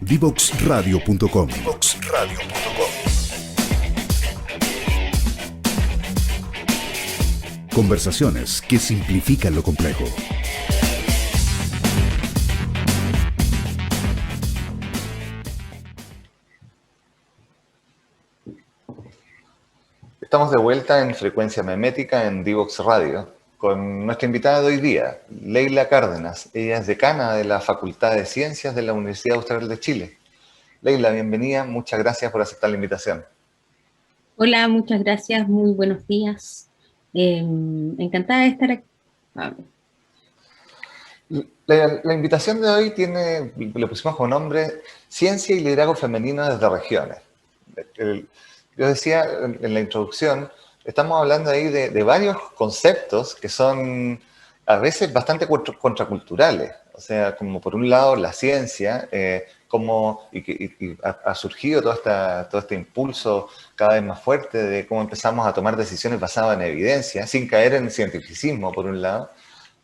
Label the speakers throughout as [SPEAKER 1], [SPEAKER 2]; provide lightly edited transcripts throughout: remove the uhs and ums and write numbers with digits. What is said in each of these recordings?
[SPEAKER 1] Divoxradio.com. Conversaciones que simplifican lo complejo.
[SPEAKER 2] Estamos de vuelta en Frecuencia Memética en Divox Radio con nuestra invitada de hoy día, Leila Cárdenas. Ella es decana de la Facultad de Ciencias de la Universidad Austral de Chile. Leila, bienvenida. Muchas gracias por aceptar la invitación.
[SPEAKER 3] Hola, muchas gracias. Muy buenos días. Encantada de estar aquí.
[SPEAKER 2] La invitación de hoy le pusimos como nombre Ciencia y Liderazgo Femenino desde Regiones. Yo decía en la introducción, estamos hablando ahí de varios conceptos que son a veces bastante contraculturales. O sea, como por un lado la ciencia, y ha surgido todo este impulso cada vez más fuerte de cómo empezamos a tomar decisiones basadas en evidencia, sin caer en el cientificismo, por un lado.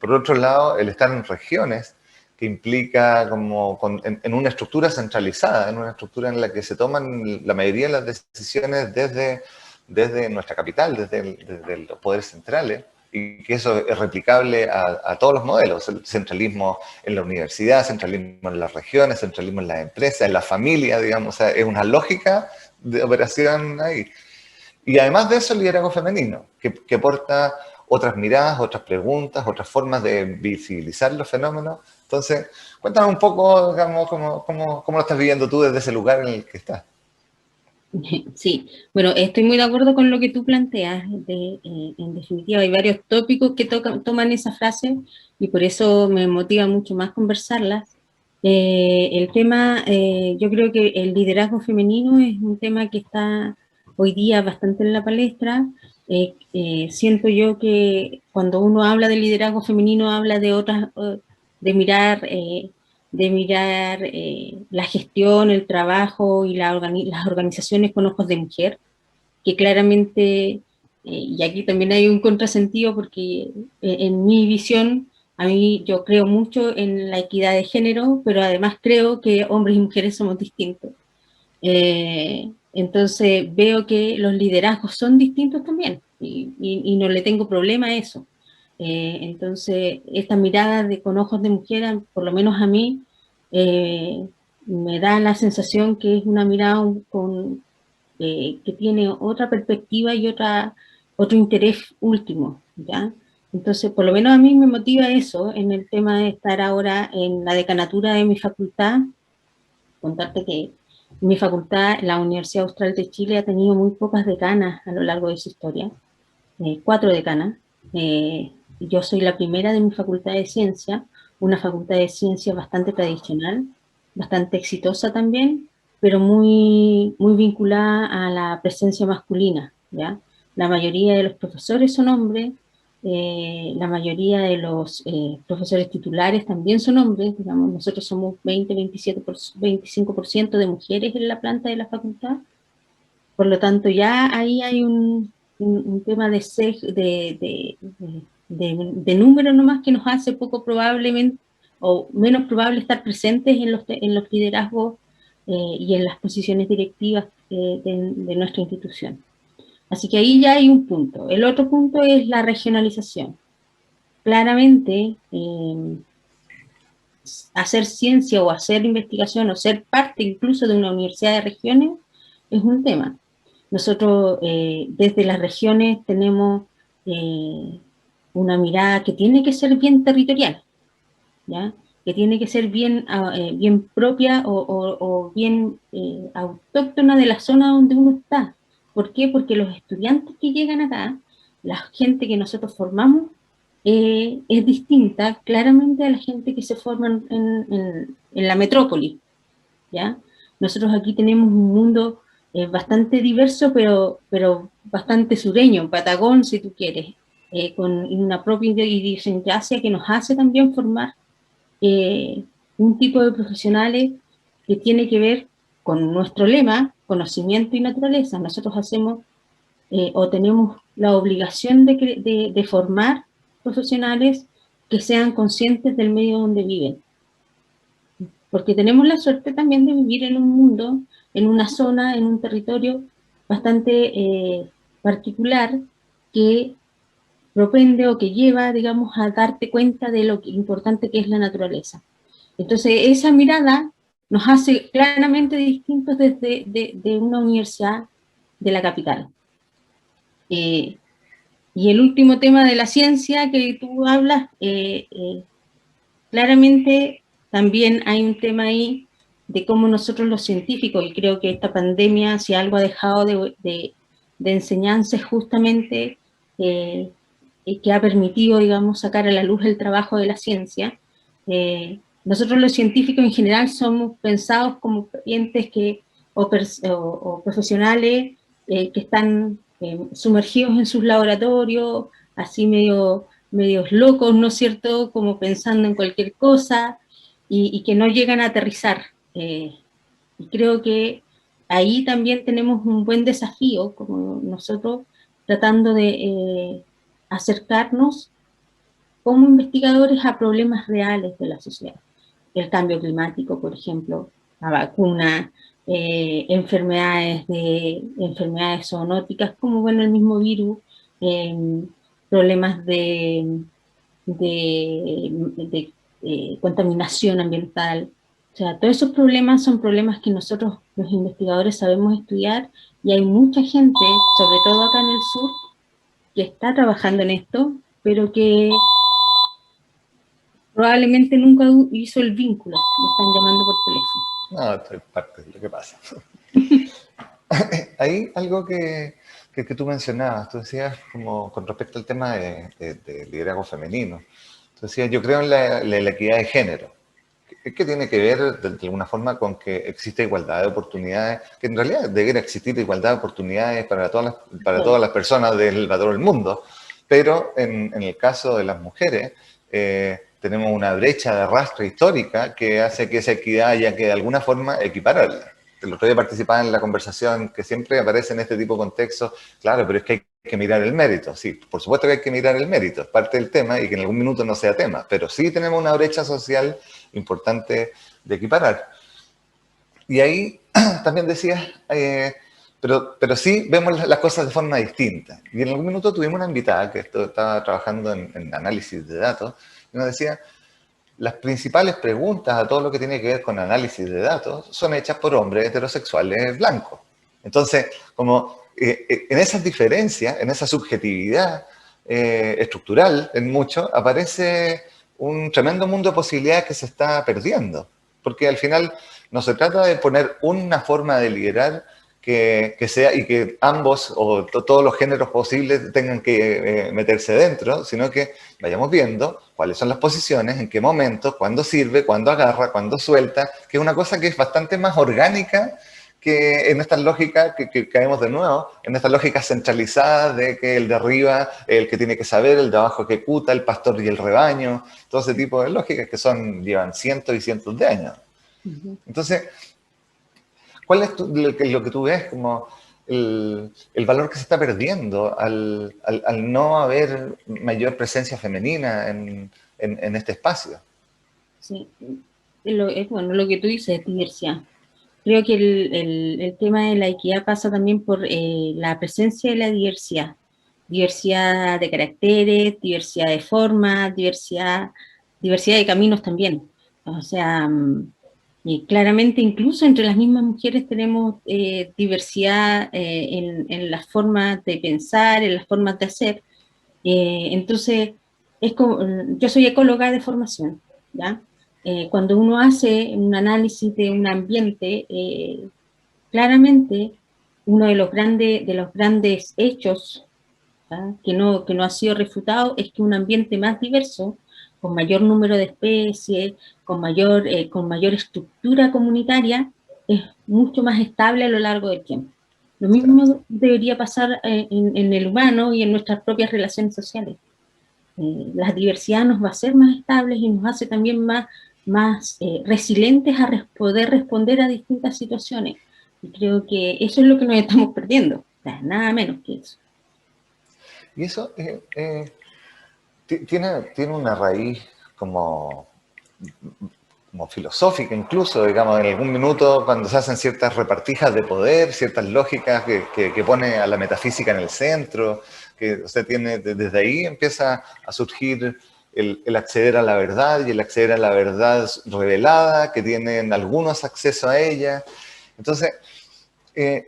[SPEAKER 2] Por otro lado, el estar en regiones, que implica en una estructura centralizada, en una estructura en la que se toman la mayoría de las decisiones desde nuestra capital, desde los poderes centrales, y que eso es replicable a todos los modelos, el centralismo en la universidad, centralismo en las regiones, centralismo en las empresas, en la familia, digamos, o sea, es una lógica de operación ahí. Y además de eso, el liderazgo femenino, que aporta otras miradas, otras preguntas, otras formas de visibilizar los fenómenos. Entonces, cuéntame un poco, digamos, cómo lo estás viviendo tú desde ese lugar en el que estás.
[SPEAKER 3] Sí, bueno, estoy muy de acuerdo con lo que tú planteas. En definitiva, hay varios tópicos que toman esa frase y por eso me motiva mucho más conversarlas. El tema, yo creo que el liderazgo femenino es un tema que está hoy día bastante en la palestra. Siento yo que cuando uno habla de liderazgo femenino habla de otras, de mirar la gestión, el trabajo y las organizaciones con ojos de mujer, que claramente, y aquí también hay un contrasentido porque en mi visión, a mí yo creo mucho en la equidad de género, pero además creo que hombres y mujeres somos distintos. Entonces veo que los liderazgos son distintos también y no le tengo problema a eso. Entonces, esta mirada con ojos de mujer, por lo menos a mí, me da la sensación que es una mirada que tiene otra perspectiva y otro interés último, ¿ya? Entonces, por lo menos a mí me motiva eso en el tema de estar ahora en la decanatura de mi facultad. Contarte que mi facultad, la Universidad Austral de Chile, ha tenido muy pocas decanas a lo largo de su historia, 4 decanas. Yo soy la primera de mi facultad de ciencia, una facultad de ciencia bastante tradicional, bastante exitosa también, pero muy vinculada a la presencia masculina, ¿ya? La mayoría de los profesores son hombres, la mayoría de los profesores titulares también son hombres, digamos, nosotros somos 25% de mujeres en la planta de la facultad, por lo tanto ya ahí hay un tema de número nomás que nos hace poco probablemente o menos probable estar presentes en los liderazgos y en las posiciones directivas de nuestra institución. Así que ahí ya hay un punto. El otro punto es la regionalización. Claramente, hacer ciencia o hacer investigación o ser parte incluso de una universidad de regiones es un tema. Nosotros desde las regiones tenemos una mirada que tiene que ser bien territorial, ¿ya? Que tiene que ser bien propia o bien autóctona de la zona donde uno está. ¿Por qué? Porque los estudiantes que llegan acá, la gente que nosotros formamos, es distinta claramente a la gente que se forma en la metrópoli, ¿ya? Nosotros aquí tenemos un mundo bastante diverso, pero bastante sureño, patagón si tú quieres, con una propia idiosincrasia que nos hace también formar un tipo de profesionales que tiene que ver con nuestro lema, conocimiento y naturaleza. Nosotros hacemos o tenemos la obligación de formar profesionales que sean conscientes del medio donde viven. porque tenemos la suerte también de vivir en un mundo, en una zona, en un territorio bastante particular que propende o que lleva, digamos, a darte cuenta de lo importante que es la naturaleza. Entonces, esa mirada nos hace claramente distintos desde de una universidad de la capital. Y el último tema de la ciencia que tú hablas, claramente también hay un tema ahí de cómo nosotros los científicos, y creo que esta pandemia, si algo ha dejado de enseñanza, es justamente que ha permitido, digamos, sacar a la luz el trabajo de la ciencia. Nosotros los científicos en general somos pensados como entes o profesionales que están sumergidos en sus laboratorios, así medios locos, ¿no es cierto?, como pensando en cualquier cosa, y que no llegan a aterrizar. Y creo que ahí también tenemos un buen desafío, como nosotros, tratando de acercarnos como investigadores a problemas reales de la sociedad. El cambio climático, por ejemplo, la vacuna, enfermedades zoonóticas, como bueno, el mismo virus, problemas de contaminación ambiental. O sea, todos esos problemas son problemas que nosotros, los investigadores, sabemos estudiar, y hay mucha gente, sobre todo acá en el sur, que está trabajando en esto, pero que probablemente nunca hizo el vínculo. Me están llamando por teléfono.
[SPEAKER 2] No, esto es parte de lo que pasa. Hay algo que tú mencionabas, tú decías como con respecto al tema de liderazgo femenino. Tú decías, yo creo en la equidad de género. ¿Qué tiene que ver de alguna forma con que existe igualdad de oportunidades? Que en realidad debería existir igualdad de oportunidades para todas las personas de todo el mundo, pero en el caso de las mujeres tenemos una brecha de arrastre histórica que hace que esa equidad haya que de alguna forma equipararla. El otro día participaba en la conversación que siempre aparece en este tipo de contextos. Claro, pero es que hay que mirar el mérito. Sí, por supuesto que hay que mirar el mérito, es parte del tema, y que en algún minuto no sea tema, pero sí tenemos una brecha social importante de equiparar. Y ahí también decías, pero sí vemos las cosas de forma distinta. Y en algún minuto tuvimos una invitada que estaba trabajando en análisis de datos, y nos decía, las principales preguntas a todo lo que tiene que ver con análisis de datos son hechas por hombres heterosexuales blancos. Entonces, como en esas diferencias, en esa subjetividad estructural, en mucho, aparece un tremendo mundo de posibilidades que se está perdiendo. Porque al final no se trata de poner una forma de liderar que sea y que ambos o todos los géneros posibles tengan que meterse dentro, sino que vayamos viendo cuáles son las posiciones, en qué momentos, cuándo sirve, cuándo agarra, cuándo suelta, que es una cosa que es bastante más orgánica que en estas lógicas que caemos de nuevo, en estas lógicas centralizadas de que el de arriba, el que tiene que saber, el de abajo ejecuta, el pastor y el rebaño, todo ese tipo de lógicas que llevan cientos y cientos de años. Entonces, ¿cuál es lo que tú ves como el valor que se está perdiendo al no haber mayor presencia femenina en este espacio?
[SPEAKER 3] Sí, bueno, lo que tú dices es diversidad. Creo que el tema de la equidad pasa también por la presencia de la diversidad. Diversidad de caracteres, diversidad de formas, diversidad de caminos también. O sea, y claramente incluso entre las mismas mujeres tenemos diversidad en las formas de pensar, en las formas de hacer. Entonces, yo soy ecóloga de formación, ¿ya? Cuando uno hace un análisis de un ambiente, claramente uno de los grandes hechos, ¿ya?, que no ha sido refutado, es que un ambiente más diverso, con mayor número de especies, con mayor estructura comunitaria, es mucho más estable a lo largo del tiempo. Lo mismo debería pasar en el humano y en nuestras propias relaciones sociales. La diversidad nos va a hacer más estables y nos hace también más resilientes a poder responder a distintas situaciones. Y creo que eso es lo que nos estamos perdiendo, o sea, nada menos que eso.
[SPEAKER 2] Y eso tiene una raíz como como filosófica incluso, digamos, en algún minuto cuando se hacen ciertas repartijas de poder, ciertas lógicas que pone a la metafísica en el centro, que usted tiene, desde ahí empieza a surgir el acceder a la verdad y el acceder a la verdad revelada, que tienen algunos acceso a ella. Entonces,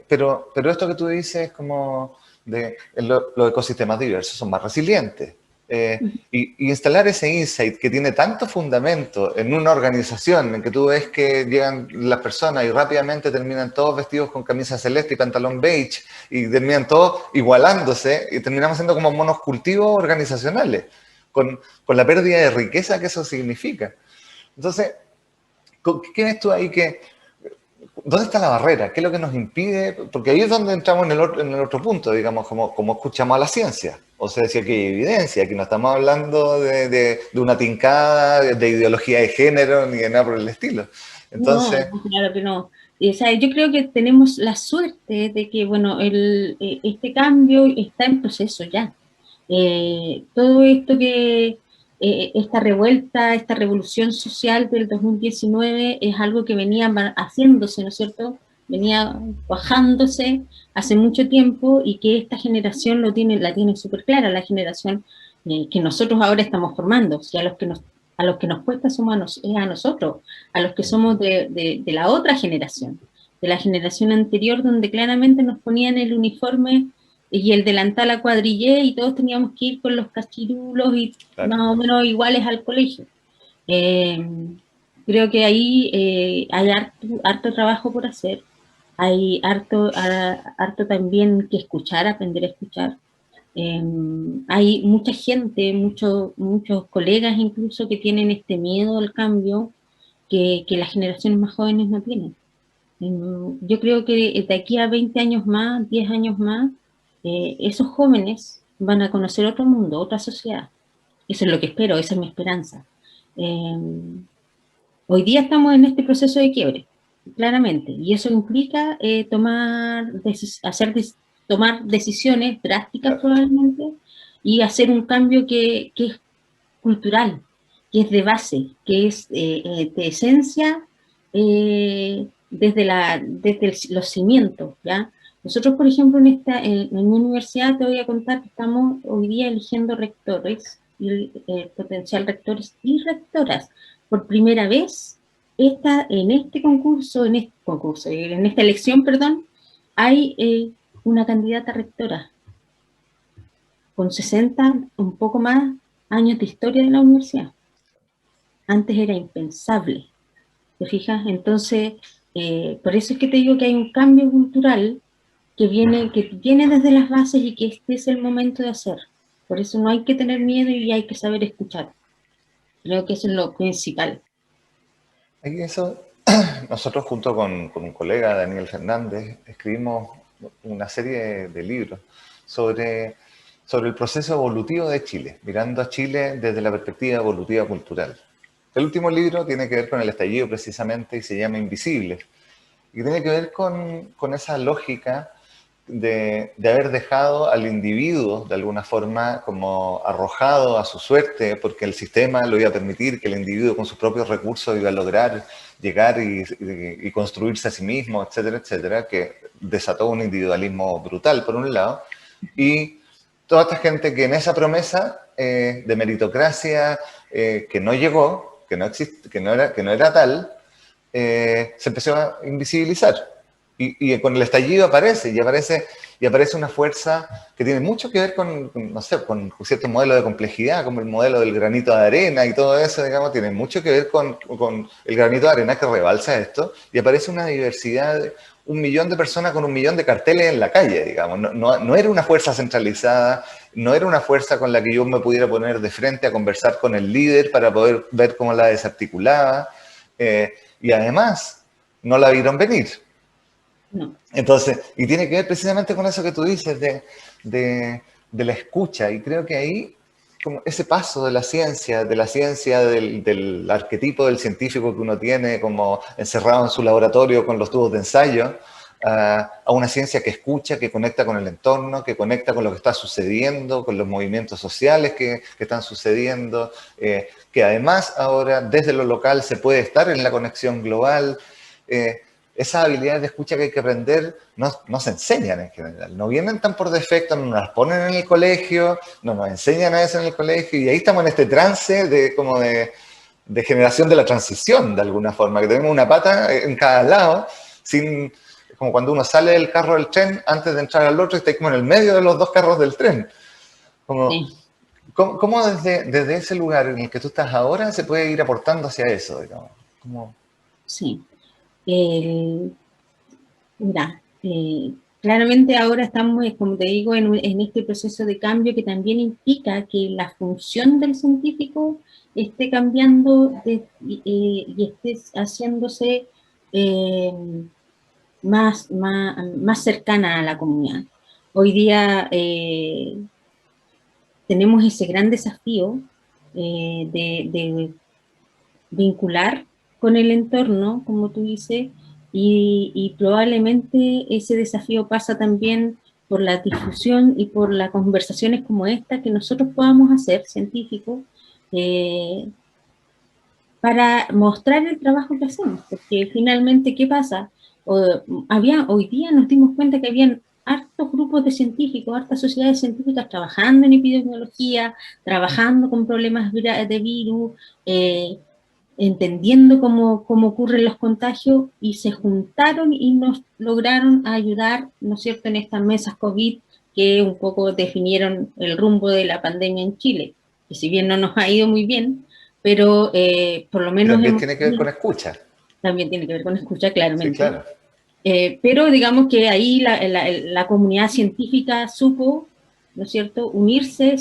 [SPEAKER 2] pero esto que tú dices como de los ecosistemas diversos son más resilientes. Y instalar ese insight que tiene tanto fundamento en una organización en que tú ves que llegan las personas y rápidamente terminan todos vestidos con camisa celeste y pantalón beige y terminan todos igualándose y terminamos siendo como monos cultivos organizacionales con la pérdida de riqueza que eso significa. Entonces, ¿qué ves tú ahí ¿dónde está la barrera? ¿Qué es lo que nos impide? Porque ahí es donde entramos en el otro punto, digamos, como escuchamos a la ciencia. O sea, si aquí hay evidencia, aquí no estamos hablando de una tincada, de ideología de género, ni de nada por el estilo. Entonces...
[SPEAKER 3] No, claro que no. O sea, yo creo que tenemos la suerte de que, bueno, este cambio está en proceso ya. Todo esto esta revuelta, esta revolución social del 2019 es algo que venía haciéndose, ¿no es cierto? Venía bajándose hace mucho tiempo y que esta generación la tiene súper clara, la generación que nosotros ahora estamos formando, o sea, a los que nos cuesta es a nosotros, a los que somos de la otra generación, de la generación anterior donde claramente nos ponían el uniforme y el delantal a cuadrillé y todos teníamos que ir con los cachirulos y
[SPEAKER 2] Claro.
[SPEAKER 3] más o menos iguales al colegio. Creo que ahí hay harto trabajo por hacer, hay harto también que escuchar, aprender a escuchar. Hay mucha gente, muchos colegas incluso que tienen este miedo al cambio que las generaciones más jóvenes no tienen. Yo creo que de aquí a 20 años más, 10 años más, esos jóvenes van a conocer otro mundo, otra sociedad. Eso es lo que espero, esa es mi esperanza. Hoy día estamos en este proceso de quiebre, claramente, y eso implica tomar decisiones drásticas probablemente y hacer un cambio que es cultural, que es de base, que es de esencia desde los cimientos, ¿ya? Nosotros, por ejemplo, en mi universidad, te voy a contar que estamos hoy día eligiendo rectores, y potencial rectores y rectoras. Por primera vez, en esta elección, perdón, hay una candidata rectora con 60, un poco más, años de historia de la universidad. Antes era impensable, ¿te fijas? Entonces, por eso es que te digo que hay un cambio cultural que viene desde las bases y que este es el momento de hacer. Por eso no hay que tener miedo y hay que saber escuchar. Creo que eso es lo principal.
[SPEAKER 2] Nosotros junto con un colega, Daniel Fernández, escribimos una serie de libros sobre el proceso evolutivo de Chile, mirando a Chile desde la perspectiva evolutiva cultural. El último libro tiene que ver con el estallido precisamente y se llama Invisibles. Y tiene que ver con esa lógica de haber dejado al individuo de alguna forma como arrojado a su suerte porque el sistema lo iba a permitir, que el individuo con sus propios recursos iba a lograr llegar y construirse a sí mismo, etcétera, etcétera, que desató un individualismo brutal por un lado, y toda esta gente que en esa promesa de meritocracia que no llegó, que no era tal, se empezó a invisibilizar. Y con el estallido aparece una fuerza que tiene mucho que ver con cierto modelo de complejidad, como el modelo del granito de arena y todo eso, digamos, tiene mucho que ver con el granito de arena que rebalsa esto, y aparece una diversidad, 1 millón de personas con 1 millón de carteles en la calle, digamos. No era una fuerza centralizada, no era una fuerza con la que yo me pudiera poner de frente a conversar con el líder para poder ver cómo la desarticulaba, y además no la vieron venir.
[SPEAKER 3] No.
[SPEAKER 2] Entonces, y tiene que ver precisamente con eso que tú dices de la escucha, y creo que ahí, como ese paso de la ciencia del arquetipo del científico que uno tiene como encerrado en su laboratorio con los tubos de ensayo, a una ciencia que escucha, que conecta con el entorno, que conecta con lo que está sucediendo, con los movimientos sociales que están sucediendo, que además ahora desde lo local se puede estar en la conexión global. Esas habilidades de escucha que hay que aprender no se enseñan en general, no vienen tan por defecto, no nos las ponen en el colegio, no nos enseñan a eso en el colegio, y ahí estamos en este trance de generación de la transición, de alguna forma, que tenemos una pata en cada lado, como cuando uno sale del carro del tren antes de entrar al otro y está como en el medio de los dos carros del tren.
[SPEAKER 3] Sí.
[SPEAKER 2] ¿Cómo desde ese lugar en el que tú estás ahora se puede ir aportando hacia eso, digamos?
[SPEAKER 3] Sí. Mira, claramente ahora estamos, como te digo, en este proceso de cambio que también implica que la función del científico esté cambiando y esté haciéndose más cercana a la comunidad. Hoy día tenemos ese gran desafío de vincular con el entorno, como tú dices, y probablemente ese desafío pasa también por la difusión y por las conversaciones como esta que nosotros podamos hacer, científicos, para mostrar el trabajo que hacemos, porque finalmente, ¿qué pasa? Hoy día nos dimos cuenta que habían hartos grupos de científicos, hartas sociedades científicas trabajando en epidemiología, trabajando con problemas de virus, entendiendo cómo ocurren los contagios, y se juntaron y nos lograron ayudar, ¿no es cierto?, en estas mesas COVID que un poco definieron el rumbo de la pandemia en Chile, que si bien no nos ha ido muy bien, pero por lo menos...
[SPEAKER 2] También tiene que ver con escucha.
[SPEAKER 3] También tiene que ver con escucha, claramente.
[SPEAKER 2] Sí, claro.
[SPEAKER 3] Pero digamos que ahí la comunidad científica supo, ¿no es cierto?, unirse,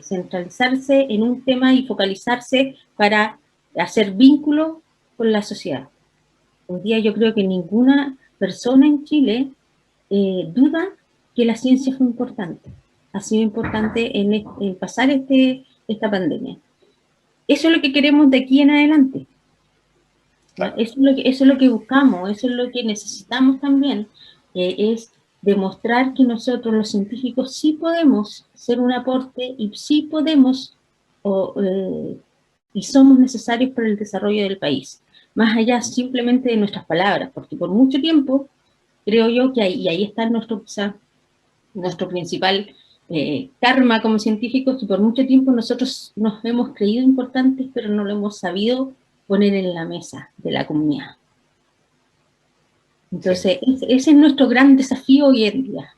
[SPEAKER 3] centralizarse en un tema y focalizarse para hacer vínculo con la sociedad. Hoy día yo creo que ninguna persona en Chile duda que la ciencia fue importante. Ha sido importante en pasar esta pandemia. Eso es lo que queremos de aquí en adelante. Claro. Eso es lo que buscamos, eso es lo que necesitamos también, es demostrar que nosotros los científicos sí podemos ser un aporte y sí podemos y somos necesarios para el desarrollo del país, más allá simplemente de nuestras palabras, porque por mucho tiempo creo yo que ahí está nuestro principal karma como científicos, que por mucho tiempo nosotros nos hemos creído importantes, pero no lo hemos sabido poner en la mesa de la comunidad. Entonces, sí, ese es nuestro gran desafío hoy en día.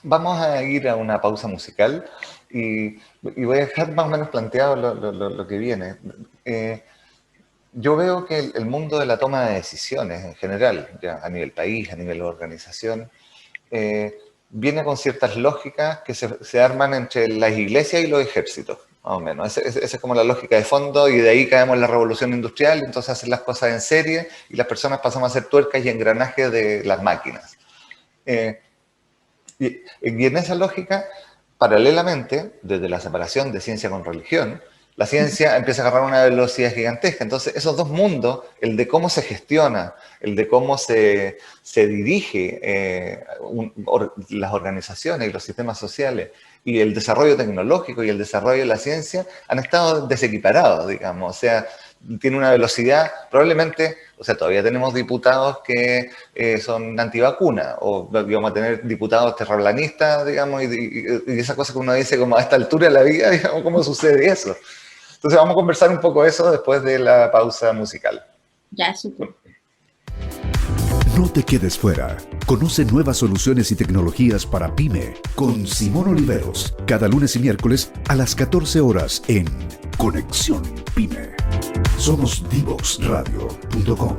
[SPEAKER 2] Vamos a ir a una pausa musical y voy a dejar más o menos planteado lo que viene. Yo veo que el mundo de la toma de decisiones en general, ya a nivel país, a nivel organización, viene con ciertas lógicas que se arman entre las iglesias y los ejércitos, más o menos. Esa es como la lógica de fondo, y de ahí caemos en la revolución industrial, entonces hacen las cosas en serie y las personas pasamos a ser tuercas y engranajes de las máquinas. Y en esa lógica, paralelamente, desde la separación de ciencia con religión, la ciencia empieza a agarrar una velocidad gigantesca. Entonces, esos dos mundos, el de cómo se gestiona, el de cómo se dirige las organizaciones y los sistemas sociales, y el desarrollo tecnológico y el desarrollo de la ciencia, han estado desequiparados, digamos. O sea, tiene una velocidad, probablemente, o sea, todavía tenemos diputados que son antivacunas, o vamos a tener diputados terraplanistas, digamos, y esa cosa que uno dice como a esta altura de la vida, digamos, ¿cómo sucede eso? Entonces vamos a conversar un poco eso después de la pausa musical.
[SPEAKER 3] Ya, súper.
[SPEAKER 1] No te quedes fuera. Conoce nuevas soluciones y tecnologías para PYME con Simón Oliveros, cada lunes y miércoles a las 14 horas en Conexión PYME. Somos Divoxradio.com.